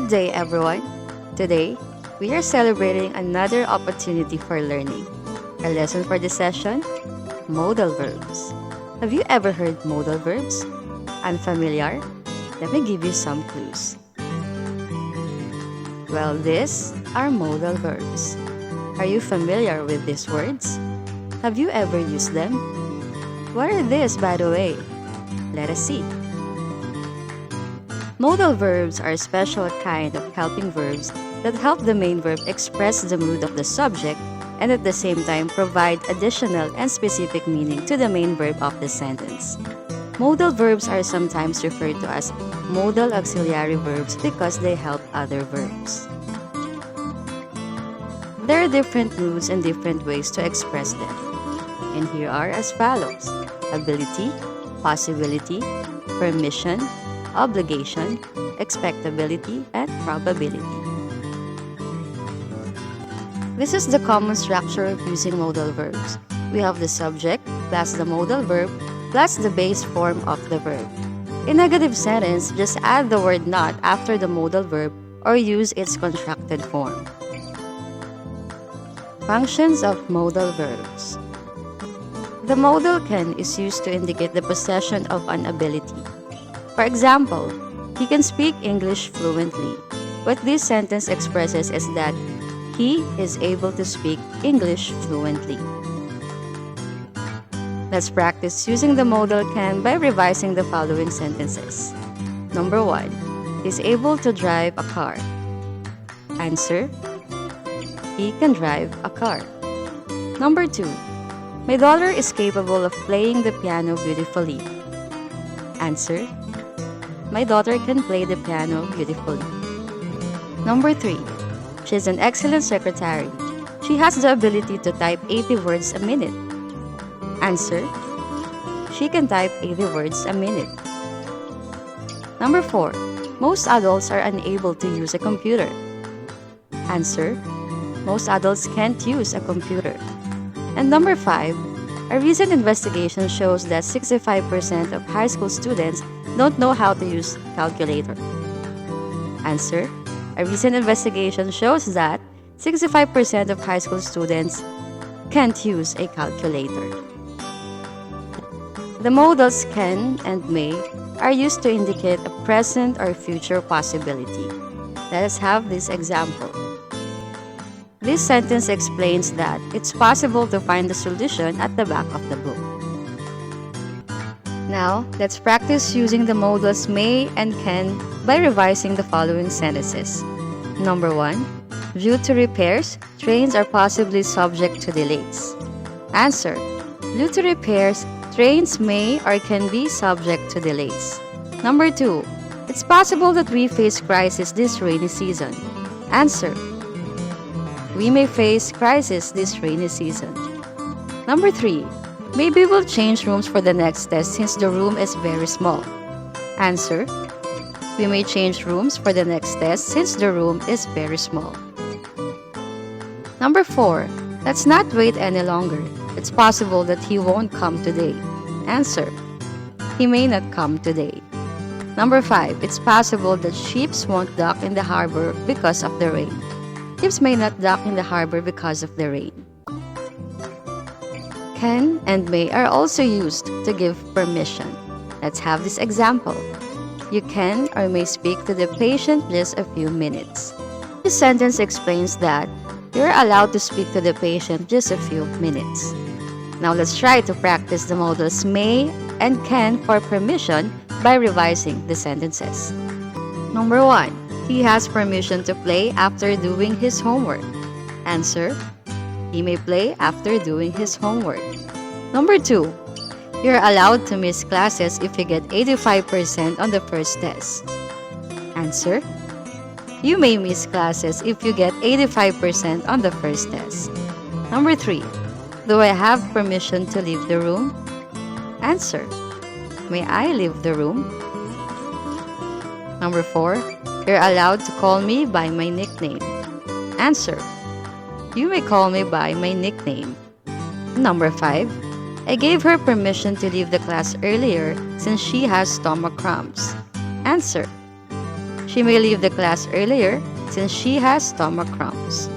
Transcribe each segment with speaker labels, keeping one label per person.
Speaker 1: Good day, everyone. Today, we are celebrating another opportunity for learning. Our lesson for this session, modal verbs. Have you ever heard modal verbs? Unfamiliar? Let me give you some clues. Well, these are modal verbs. Are you familiar with these words? Have you ever used them? What are these, by the way? Let us see. Modal verbs are a special kind of helping verbs that help the main verb express the mood of the subject and at the same time provide additional and specific meaning to the main verb of the sentence. Modal verbs are sometimes referred to as modal auxiliary verbs because they help other verbs. There are different moods and different ways to express them. And here are as follows: ability, possibility, permission, obligation, expectability, and probability. This is the common structure of using modal verbs. We have the subject plus the modal verb plus the base form of the verb. In a negative sentence, just add the word not after the modal verb or use its contracted form. Functions of modal verbs. The modal can is used to indicate the possession of an ability. For example, he can speak English fluently. What this sentence expresses is that he is able to speak English fluently. Let's practice using the modal can by revising the following sentences. Number 1. He's able to drive a car. Answer: he can drive a car. Number 2. My daughter is capable of playing the piano beautifully. Answer: my daughter can play the piano beautifully. Number 3. She's an excellent secretary. She has the ability to type 80 words a minute. Answer: she can type 80 words a minute. Number 4. Most adults are unable to use a computer. Answer: most adults can't use a computer. And number 5. A recent investigation shows that 65% of high school students don't know how to use calculator. Answer: a recent investigation shows that 65% of high school students can't use a calculator. The modals can and may are used to indicate a present or future possibility. Let us have this example. This sentence explains that it's possible to find the solution at the back of the book. Now, let's practice using the modals may and can by revising the following sentences. Number 1. Due to repairs, trains are possibly subject to delays. Answer: due to repairs, trains may or can be subject to delays. Number 2. It's possible that we face crisis this rainy season. Answer: we may face crisis this rainy season. Number 3. Maybe we'll change rooms for the next test since the room is very small. Answer: we may change rooms for the next test since the room is very small. Number 4. Let's not wait any longer. It's possible that he won't come today. Answer: he may not come today. Number 5. It's possible that ships won't dock in the harbor because of the rain. Ships may not dock in the harbor because of the rain. Can and may are also used to give permission. Let's have this example. You can or may speak to the patient just a few minutes. This sentence explains that you're allowed to speak to the patient just a few minutes. Now let's try to practice the modals may and can for permission by revising the sentences. Number 1. He has permission to play after doing his homework. Answer: he may play after doing his homework. Number 2. You're allowed to miss classes if you get 85% on the first test. Answer: you may miss classes if you get 85% on the first test. Number 3. Do I have permission to leave the room? Answer: may I leave the room? Number 4. You're allowed to call me by my nickname. Answer: you may call me by my nickname. Number 5. I gave her permission to leave the class earlier since she has stomach cramps. Answer: She may leave the class earlier since she has stomach cramps.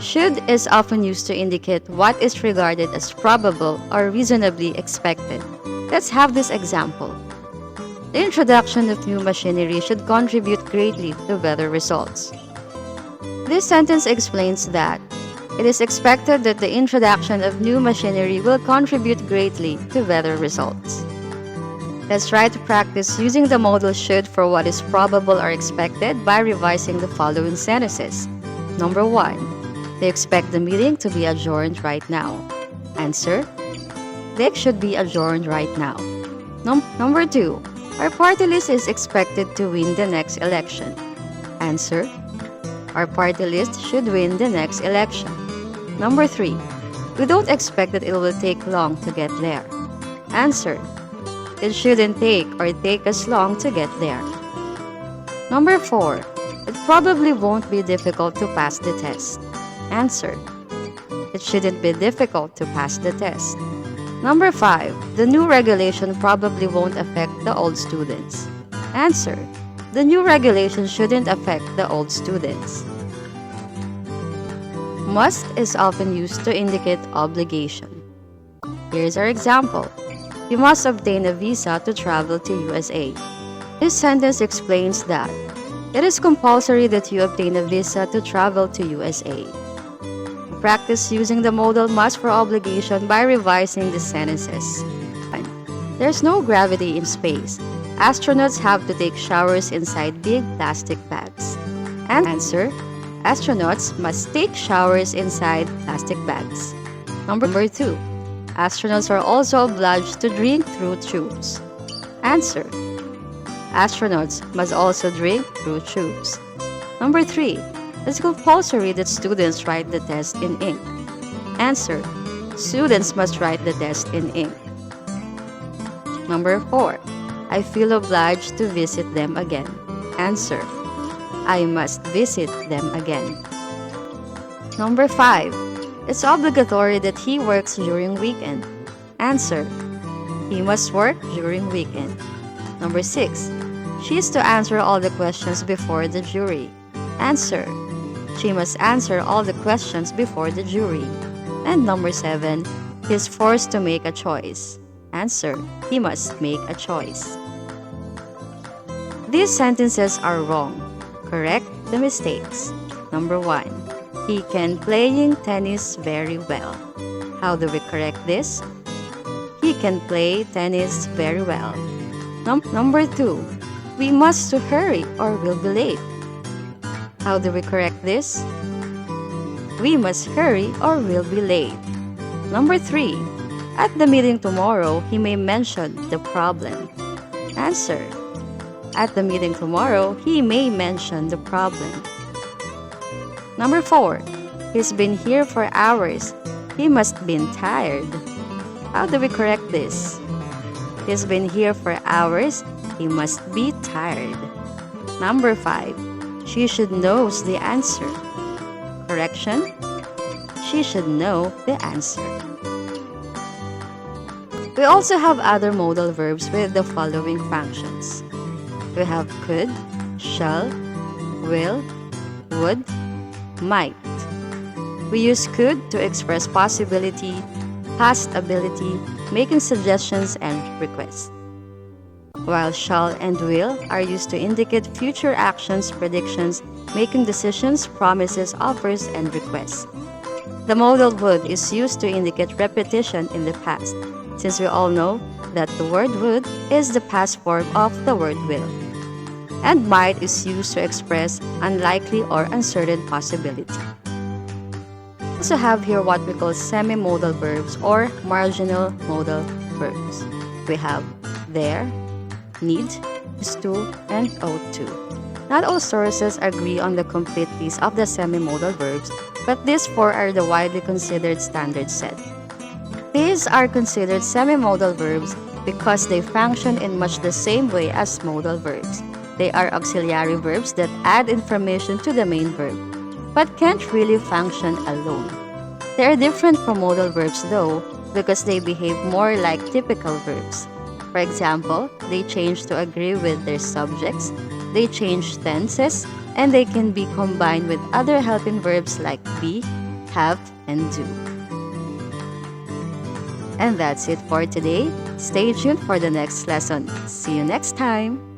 Speaker 1: Should is often used to indicate what is regarded as probable or reasonably expected. Let's have this example. The introduction of new machinery should contribute greatly to better results. This sentence explains that it is expected that the introduction of new machinery will contribute greatly to better results. Let's try to practice using the modal should for what is probable or expected by revising the following sentences. Number 1. They expect the meeting to be adjourned right now. Answer. They should be adjourned right now. Number 2. Our party list is expected to win the next election. Answer. Our party list should win the next election. Number 3. We don't expect that it will take long to get there. Answer. It shouldn't take us long to get there. Number 4. It probably won't be difficult to pass the test. Answer. It shouldn't be difficult to pass the test. Number 5. The new regulation probably won't affect the old students. Answer. The new regulation shouldn't affect the old students. Must is often used to indicate obligation. Here's our example. You must obtain a visa to travel to USA. This sentence explains that it is compulsory that you obtain a visa to travel to USA. Practice using the modal must for obligation by revising the sentences. There's no gravity in space. Astronauts have to take showers inside big plastic bags. Answer. Astronauts must take showers inside plastic bags. Number 2. Astronauts are also obliged to drink through tubes. Answer. Astronauts must also drink through tubes. Number 3. It's compulsory that students write the test in ink. Answer. Students must write the test in ink. Number 4. I feel obliged to visit them again. Answer. I must visit them again. Number 5. It's obligatory that he works during weekend. Answer. He must work during weekend. Number 6. She is to answer all the questions before the jury. Answer. She must answer all the questions before the jury. And number 7. He is forced to make a choice. Answer. He must make a choice. These sentences are wrong. Correct the mistakes. Number 1. He can playing tennis very well. How do we correct this? He can play tennis very well. Number 2. We must to hurry or we'll be late. How do we correct this? We must hurry or we'll be late. Number 3. At the meeting tomorrow, he may mention the problem. Answer. At the meeting tomorrow, he may mention the problem. Number 4. He's been here for hours. He must have been tired. How do we correct this? He's been here for hours. He must be tired. Number 5. She should know the answer. Correction. She should know the answer. We also have other modal verbs with the following functions. We have could, shall, will, would, might. We use could to express possibility, past ability, making suggestions and requests. While shall and will are used to indicate future actions, predictions, making decisions, promises, offers, and requests. The modal would is used to indicate repetition in the past, since we all know that the word would is the past form of the word will. And might is used to express unlikely or uncertain possibility. We also have here what we call semi-modal verbs or marginal modal verbs. We have there, need, is to, and ought to. Not all sources agree on the complete list of the semi-modal verbs, but these 4 are the widely considered standard set. These are considered semi-modal verbs because they function in much the same way as modal verbs. They are auxiliary verbs that add information to the main verb, but can't really function alone. They are different from modal verbs though, because they behave more like typical verbs. For example, they change to agree with their subjects, they change tenses, and they can be combined with other helping verbs like be, have, and do. And that's it for today. Stay tuned for the next lesson. See you next time.